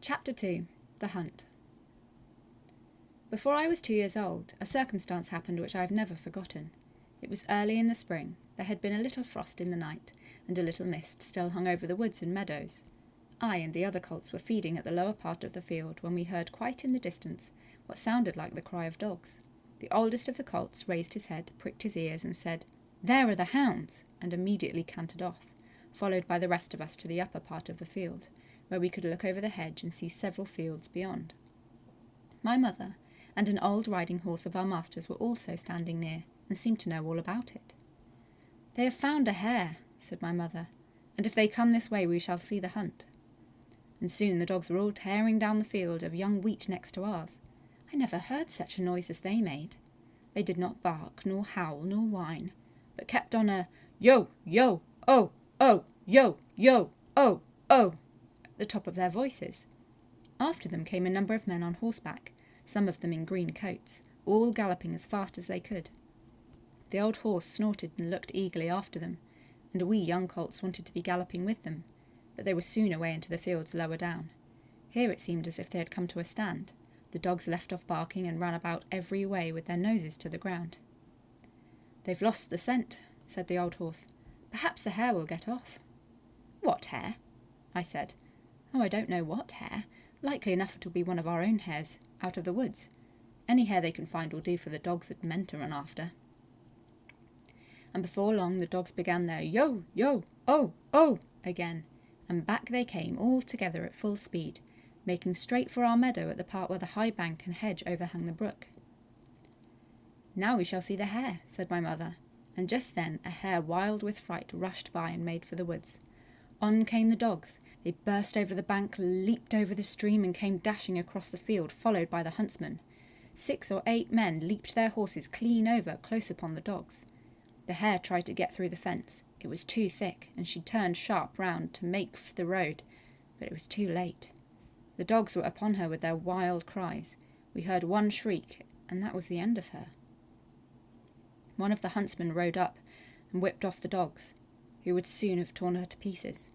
Chapter 2. The Hunt. Before I was 2 years old, a circumstance happened which I have never forgotten. It was early in the spring. There had been a little frost in the night, and a little mist still hung over the woods and meadows. I and the other colts were feeding at the lower part of the field when we heard quite in the distance what sounded like the cry of dogs. The oldest of the colts raised his head, pricked his ears, and said, "There are the hounds!" and immediately cantered off, followed by the rest of us to the upper part of the field, where we could look over the hedge and see several fields beyond. My mother and an old riding horse of our master's were also standing near, and seemed to know all about it. "They have found a hare," said my mother, "and if they come this way we shall see the hunt." And soon the dogs were all tearing down the field of young wheat next to ours. I never heard such a noise as they made. They did not bark, nor howl, nor whine, but kept on a yo, yo, oh, oh, yo, yo, oh, oh, at the top of their voices. After them came a number of men on horseback, some of them in green coats, all galloping as fast as they could. The old horse snorted and looked eagerly after them, and we young colts wanted to be galloping with them, but they were soon away into the fields lower down. Here it seemed as if they had come to a stand. The dogs left off barking and ran about every way with their noses to the ground. "They've lost the scent," said the old horse. "Perhaps the hare will get off." "What hare?" I said. "Oh, I don't know what hare. Likely enough it'll be one of our own hares, out of the woods. Any hare they can find will do for the dogs that meant to run after." And before long the dogs began their yo, yo, oh, oh again, and back they came all together at full speed, making straight for our meadow at the part where the high bank and hedge overhang the brook. "Now we shall see the hare," said my mother, and just then a hare wild with fright rushed by and made for the woods. On came the dogs. They burst over the bank, leaped over the stream, and came dashing across the field, followed by the huntsmen. 6 or 8 men leaped their horses clean over, close upon the dogs. The hare tried to get through the fence. It was too thick, and she turned sharp round to make for the road, but it was too late. The dogs were upon her with their wild cries. We heard one shriek, and that was the end of her. One of the huntsmen rode up and whipped off the dogs, who would soon have torn her to pieces.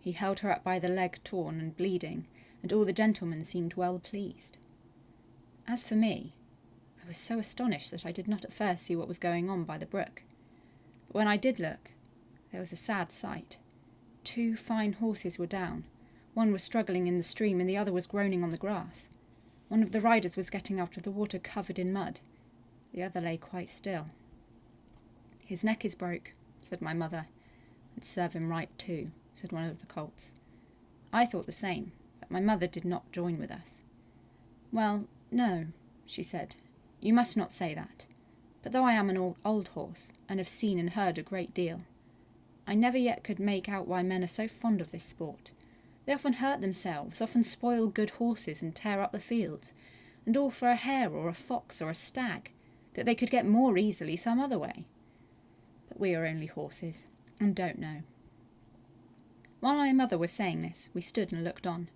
He held her up by the leg torn and bleeding, and all the gentlemen seemed well pleased. As for me, I was so astonished that I did not at first see what was going on by the brook. But when I did look, there was a sad sight. 2 fine horses were down. One was struggling in the stream, and the other was groaning on the grass. One of the riders was getting out of the water covered in mud. The other lay quite still. "His neck is broke," said my mother. "And serve him right too," said one of the colts. I thought the same, but my mother did not join with us. "Well, no," she said, "you must not say that. But though I am an old horse, and have seen and heard a great deal, I never yet could make out why men are so fond of this sport. They often hurt themselves, often spoil good horses and tear up the fields, and all for a hare or a fox or a stag, that they could get more easily some other way. But we are only horses, and don't know." While my mother was saying this, we stood and looked on.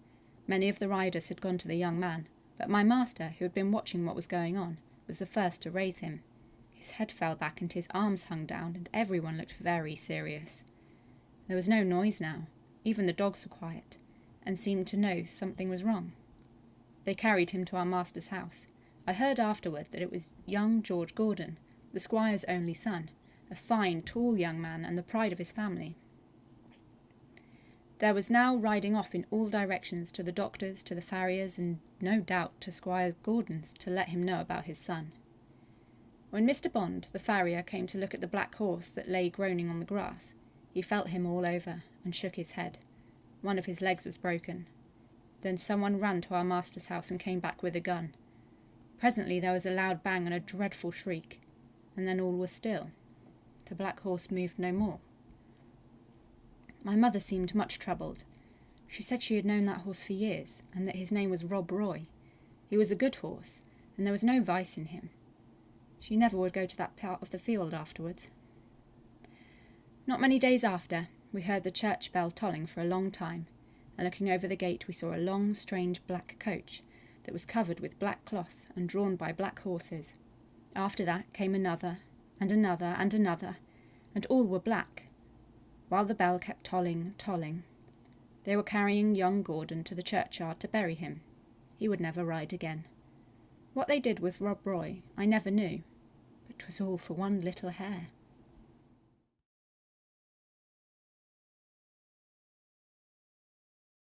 Many of the riders had gone to the young man, but my master, who had been watching what was going on, was the first to raise him. His head fell back and his arms hung down, and everyone looked very serious. There was no noise now. Even the dogs were quiet, and seemed to know something was wrong. They carried him to our master's house. I heard afterward that it was young George Gordon, the squire's only son, a fine, tall young man, and the pride of his family. There was now riding off in all directions to the doctor's, to the farrier's, and no doubt to Squire Gordon's, to let him know about his son. When Mr. Bond, the farrier, came to look at the black horse that lay groaning on the grass, he felt him all over, and shook his head. One of his legs was broken. Then someone ran to our master's house and came back with a gun. Presently there was a loud bang and a dreadful shriek, and then all was still. The black horse moved no more. My mother seemed much troubled. She said she had known that horse for years, and that his name was Rob Roy. He was a good horse, and there was no vice in him. She never would go to that part of the field afterwards. Not many days after, we heard the church bell tolling for a long time, and looking over the gate we saw a long, strange black coach that was covered with black cloth and drawn by black horses. After that came another, and another, and another, and all were black, while the bell kept tolling, tolling. They were carrying young Gordon to the churchyard to bury him. He would never ride again. What they did with Rob Roy I never knew, but 'twas all for one little hare.